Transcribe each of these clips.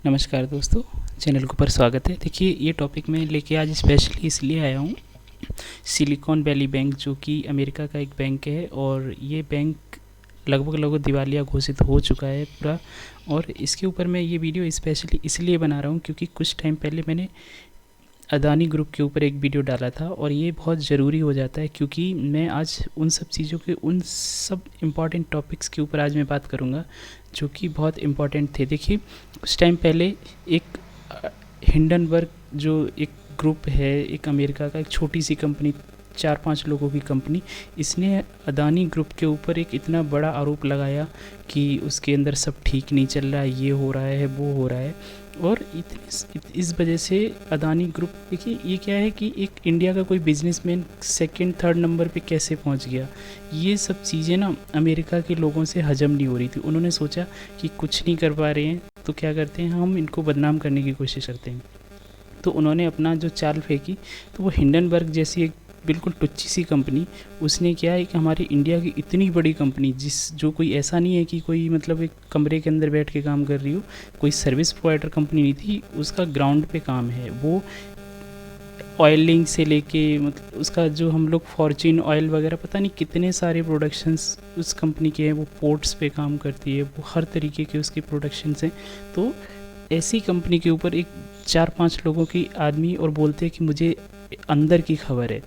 नमस्कार दोस्तों, चैनल के ऊपर स्वागत है। देखिए, ये टॉपिक मैं लेके आज स्पेशली इसलिए आया हूँ। सिलिकॉन वैली बैंक जो कि अमेरिका का एक बैंक है और ये बैंक लगभग दिवालिया घोषित हो चुका है पूरा। और इसके ऊपर मैं ये वीडियो स्पेशली इसलिए बना रहा हूँ क्योंकि कुछ टाइम पहले मैंने अदानी ग्रुप के ऊपर एक वीडियो डाला था और ये बहुत ज़रूरी हो जाता है क्योंकि मैं आज उन सब चीज़ों के उन सब इम्पॉर्टेंट टॉपिक्स के ऊपर आज मैं बात करूँगा जो कि बहुत इम्पॉर्टेंट थे। देखिए, कुछ टाइम पहले एक हिंडनबर्ग जो एक ग्रुप है, एक अमेरिका का एक छोटी सी कंपनी, 4-5 लोगों की कंपनी, इसने अदानी ग्रुप के ऊपर एक इतना बड़ा आरोप लगाया कि उसके अंदर सब ठीक नहीं चल रहा है, ये हो रहा है, वो हो रहा है। और इस वजह से अदानी ग्रुप, देखिए ये क्या है कि एक इंडिया का कोई बिजनेसमैन सेकंड थर्ड नंबर पे कैसे पहुंच गया, ये सब चीज़ें ना अमेरिका के लोगों से हजम नहीं हो रही थी। उन्होंने सोचा कि कुछ नहीं कर पा रहे हैं तो क्या करते हैं, हम इनको बदनाम करने की कोशिश करते हैं। तो उन्होंने अपना जो चाल फेंकी, तो वो हिंडनबर्ग जैसी एक बिल्कुल टुच्ची सी कंपनी, उसने क्या है कि हमारी इंडिया की इतनी बड़ी कंपनी, जो कोई ऐसा नहीं है कि कोई मतलब एक कमरे के अंदर बैठ के काम कर रही हो, कोई सर्विस प्रोवाइडर कंपनी नहीं थी, उसका ग्राउंड पे काम है। वो ऑयलिंग से लेके मतलब उसका जो हम लोग फॉर्च्यून ऑयल वगैरह पता नहीं कितने सारे प्रोडक्शंस उस कंपनी के हैं, वो पोर्ट्स पे काम करती है, वो हर तरीके के उसके प्रोडक्शंस हैं। तो ऐसी कंपनी के ऊपर एक 4-5 लोगों की आदमी और बोलते हैं कि मुझे अंदर की खबर है।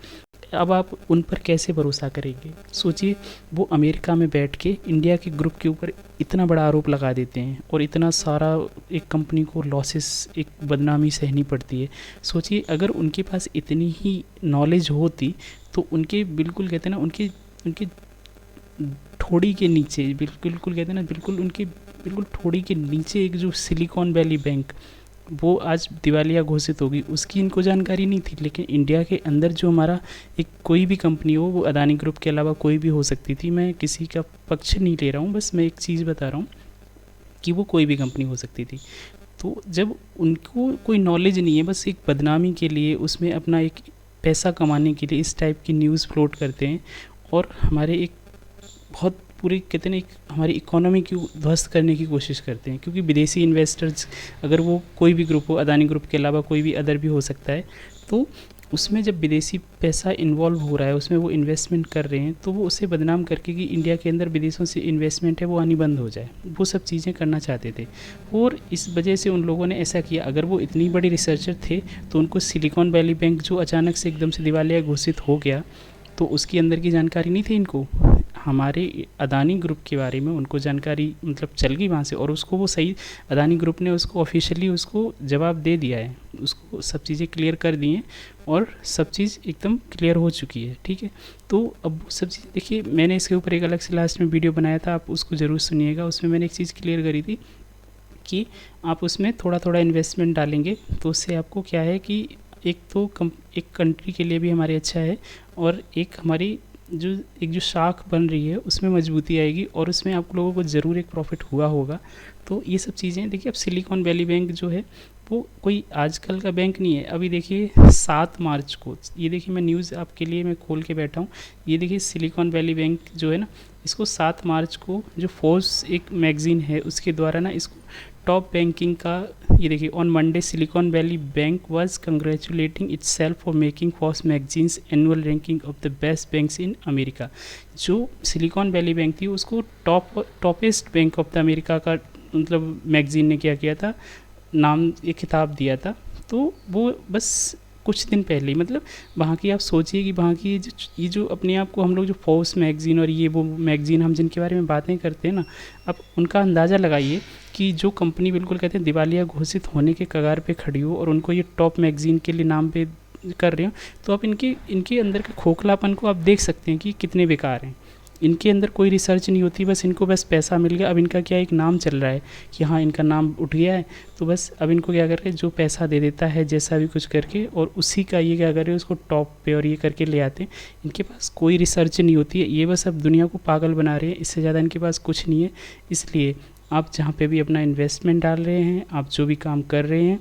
अब आप उन पर कैसे भरोसा करेंगे? सोचिए, वो अमेरिका में बैठ के इंडिया के ग्रुप के ऊपर इतना बड़ा आरोप लगा देते हैं और इतना सारा एक कंपनी को लॉसेस, एक बदनामी सहनी पड़ती है। सोचिए, अगर उनके पास इतनी ही नॉलेज होती तो उनके बिल्कुल कहते हैं ना, उनके उनके ठोड़ी के नीचे बिल्कुल कहते हैं ना, बिल्कुल उनके बिल्कुल ठोड़ी के नीचे एक जो सिलिकॉन वैली बैंक, वो आज दिवालिया घोषित होगी, उसकी इनको जानकारी नहीं थी। लेकिन इंडिया के अंदर जो हमारा एक कोई भी कंपनी हो, वो अदानी ग्रुप के अलावा कोई भी हो सकती थी। मैं किसी का पक्ष नहीं ले रहा हूँ, बस मैं एक चीज़ बता रहा हूँ कि वो कोई भी कंपनी हो सकती थी। तो जब उनको कोई नॉलेज नहीं है, बस एक बदनामी के लिए, उसमें अपना एक पैसा कमाने के लिए इस टाइप की न्यूज़ फ्लोट करते हैं और हमारे एक बहुत पूरी कहते हैं एक हमारी इकोनॉमी की ध्वस्त करने की कोशिश करते हैं। क्योंकि विदेशी इन्वेस्टर्स, अगर वो कोई भी ग्रुप हो, अदानी ग्रुप के अलावा कोई भी अदर भी हो सकता है, तो उसमें जब विदेशी पैसा इन्वॉल्व हो रहा है, उसमें वो इन्वेस्टमेंट कर रहे हैं, तो वो उसे बदनाम करके कि इंडिया के अंदर विदेशों से इन्वेस्टमेंट है वो आनी बंद हो जाए, वो सब चीज़ें करना चाहते थे। और इस वजह से उन लोगों ने ऐसा किया। अगर वो इतनी बड़ी रिसर्चर थे तो उनको सिलिकॉन वैली बैंक जो अचानक से एकदम से दिवालिया घोषित हो गया, तो उसकी अंदर की जानकारी नहीं थी इनको। हमारे अदानी ग्रुप के बारे में उनको जानकारी मतलब चल गई वहाँ से, और उसको वो सही, अदानी ग्रुप ने उसको ऑफिशियली उसको जवाब दे दिया है, उसको सब चीज़ें क्लियर कर दी हैं और सब चीज़ एकदम क्लियर हो चुकी है। ठीक है, तो अब सब चीज़ देखिए, मैंने इसके ऊपर एक अलग से लास्ट में वीडियो बनाया था, आप उसको ज़रूर सुनिएगा। उसमें मैंने एक चीज़ क्लियर करी थी कि आप उसमें थोड़ा थोड़ा इन्वेस्टमेंट डालेंगे तो उससे आपको क्या है कि एक तो एक कंट्री के लिए भी हमारे अच्छा है, और एक हमारी जो शाख बन रही है उसमें मजबूती आएगी और उसमें आप लोगों को ज़रूर एक प्रॉफिट हुआ होगा। तो ये सब चीज़ें देखिए, अब सिलिकॉन वैली बैंक जो है वो कोई आजकल का बैंक नहीं है। अभी देखिए 7 मार्च को, ये देखिए मैं न्यूज़ आपके लिए मैं खोल के बैठा हूँ, ये देखिए सिलिकॉन वैली बैंक जो है ना, इसको 7 मार्च को जो फोर्स एक मैगज़ीन है उसके द्वारा ना इसको टॉप बैंकिंग का, ये देखिए, on Monday silicon valley bank was congratulating itself for making force magazines annual ranking of the best banks in America. जो सिलिकॉन वैली बैंक थी उसको toppest bank of the America का मतलब मैगजीन ने क्या किया था, नाम एक खिताब दिया था। तो वो बस कुछ दिन पहले, मतलब वहाँ की आप सोचिए कि वहाँ की ये जो अपने आप को हम लोग जो फोर्स मैगज़ीन और ये वो मैगज़ीन हम जिनके बारे में बातें करते हैं ना, अब उनका अंदाज़ा लगाइए कि जो कंपनी बिल्कुल कहते हैं दिवालिया घोषित होने के कगार पे खड़ी हो और उनको ये टॉप मैगज़ीन के लिए नाम पे कर रहे हो, तो आप इनके अंदर के खोखलापन को आप देख सकते हैं कि कितने बेकार हैं। इनके अंदर कोई रिसर्च नहीं होती, बस इनको बस पैसा मिल गया। अब इनका क्या एक नाम चल रहा है कि हाँ इनका नाम उठ गया है, तो बस अब इनको क्या कर रहे हैं, जो पैसा दे देता है जैसा भी कुछ करके, और उसी का ये क्या कर रहे हैं, उसको टॉप पे और ये करके ले आते हैं। इनके पास कोई रिसर्च नहीं होती है, ये बस अब दुनिया को पागल बना रहे हैं, इससे ज़्यादा इनके पास कुछ नहीं है। इसलिए आप जहाँ पे भी अपना इन्वेस्टमेंट डाल रहे हैं, आप जो भी काम कर रहे हैं,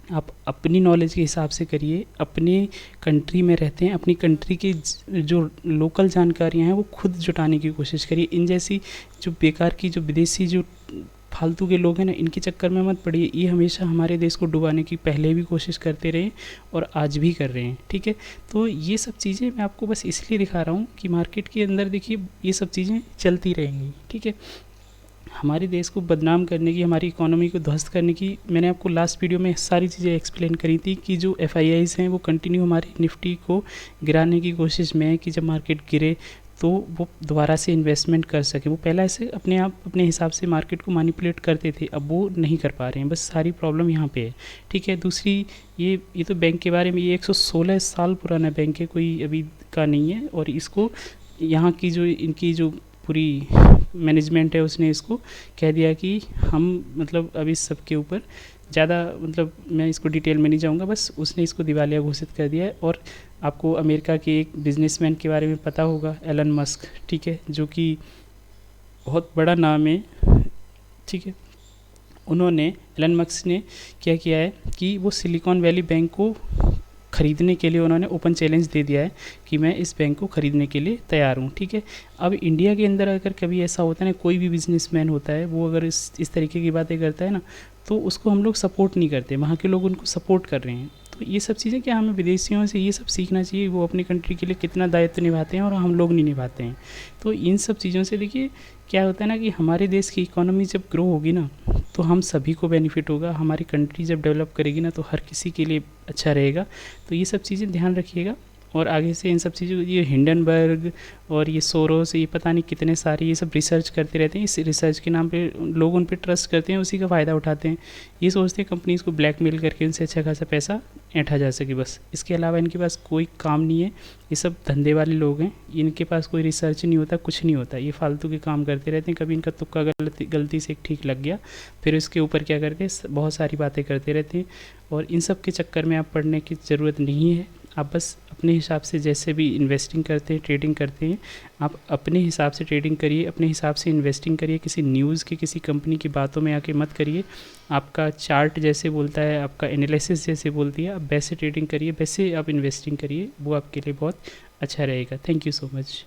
आप अपनी नॉलेज के हिसाब से करिए। अपने कंट्री में रहते हैं, अपनी कंट्री की जो लोकल जानकारियाँ हैं वो खुद जुटाने की कोशिश करिए। इन जैसी जो बेकार की जो विदेशी जो फालतू के लोग हैं ना, इनके चक्कर में मत पड़िए। ये हमेशा हमारे देश को डुबाने की पहले भी कोशिश करते रहे और आज भी कर रहे हैं, ठीक है। तो ये सब चीज़ें मैं आपको बस इसलिए दिखा रहा हूँ कि मार्केट के अंदर देखिए ये सब चीज़ें चलती रहेंगी, ठीक है। हमारे देश को बदनाम करने की, हमारी इकोनॉमी को ध्वस्त करने की, मैंने आपको लास्ट वीडियो में सारी चीज़ें एक्सप्लेन करी थी कि जो एफआईआईज़ हैं वो कंटिन्यू हमारे निफ्टी को गिराने की कोशिश में है कि जब मार्केट गिरे तो वो दोबारा से इन्वेस्टमेंट कर सके। वो पहले ऐसे अपने आप अपने हिसाब से मार्केट को मैनिपुलेट करते थे, अब वो नहीं कर पा रहे हैं, बस सारी प्रॉब्लम यहाँ पे है, ठीक है। दूसरी ये तो बैंक के बारे में, ये 116 साल पुराना बैंक है, कोई अभी का नहीं है। और इसको यहाँ की जो इनकी जो पूरी मैनेजमेंट है उसने इसको कह दिया कि हम मतलब अब इस सब के ऊपर ज़्यादा मतलब मैं इसको डिटेल में नहीं जाऊँगा, बस उसने इसको दिवालिया घोषित कर दिया है। और आपको अमेरिका के एक बिजनेसमैन के बारे में पता होगा, एलन मस्क, ठीक है, जो कि बहुत बड़ा नाम है, ठीक है। उन्होंने एलन मस्क ने क्या किया है कि वो सिलिकॉन वैली बैंक को ख़रीदने के लिए उन्होंने ओपन चैलेंज दे दिया है कि मैं इस बैंक को ख़रीदने के लिए तैयार हूँ, ठीक है। अब इंडिया के अंदर अगर कभी ऐसा होता है ना, कोई भी बिजनेसमैन होता है वो अगर इस तरीके की बातें करता है ना, तो उसको हम लोग सपोर्ट नहीं करते, वहाँ के लोग उनको सपोर्ट कर रहे हैं। तो ये सब चीज़ें क्या हमें विदेशियों से ये सब सीखना चाहिए, वो अपनी कंट्री के लिए कितना दायित्व निभाते हैं और हम लोग नहीं निभाते हैं। तो इन सब चीज़ों से देखिए क्या होता है ना कि हमारे देश की इकोनॉमी जब ग्रो होगी ना तो हम सभी को बेनिफिट होगा, हमारी कंट्री जब डेवलप करेगी ना तो हर किसी के लिए अच्छा रहेगा। तो ये सब चीज़ें ध्यान रखिएगा। और आगे से इन सब चीज़ों, ये हिंडनबर्ग और ये सोरोस, ये पता नहीं कितने सारे ये सब रिसर्च करते रहते हैं, इस रिसर्च के नाम पे लोग उन पे ट्रस्ट करते हैं, उसी का फ़ायदा उठाते हैं। ये सोचते हैं कंपनीज़ को ब्लैकमेल करके उनसे अच्छा खासा पैसा ऐंठा जा सके, बस इसके अलावा इनके पास कोई काम नहीं है। ये सब धंधे वाले लोग हैं, इनके पास कोई रिसर्च नहीं होता, कुछ नहीं होता, ये फालतू के काम करते रहते हैं। कभी इनका तुक्का गलती से ठीक लग गया, फिर इसके ऊपर क्या करते हैं, बहुत सारी बातें करते रहते हैं। और इन सब के चक्कर में आप पढ़ने की ज़रूरत नहीं है। आप बस अपने हिसाब से जैसे भी इन्वेस्टिंग करते हैं, ट्रेडिंग करते हैं, आप अपने हिसाब से ट्रेडिंग करिए, अपने हिसाब से इन्वेस्टिंग करिए। किसी न्यूज़ की, किसी कंपनी की बातों में आके मत करिए। आपका चार्ट जैसे बोलता है, आपका एनालिसिस जैसे बोलती है, आप वैसे ट्रेडिंग करिए, वैसे आप इन्वेस्टिंग करिए, वो आपके लिए बहुत अच्छा रहेगा। Thank you so much.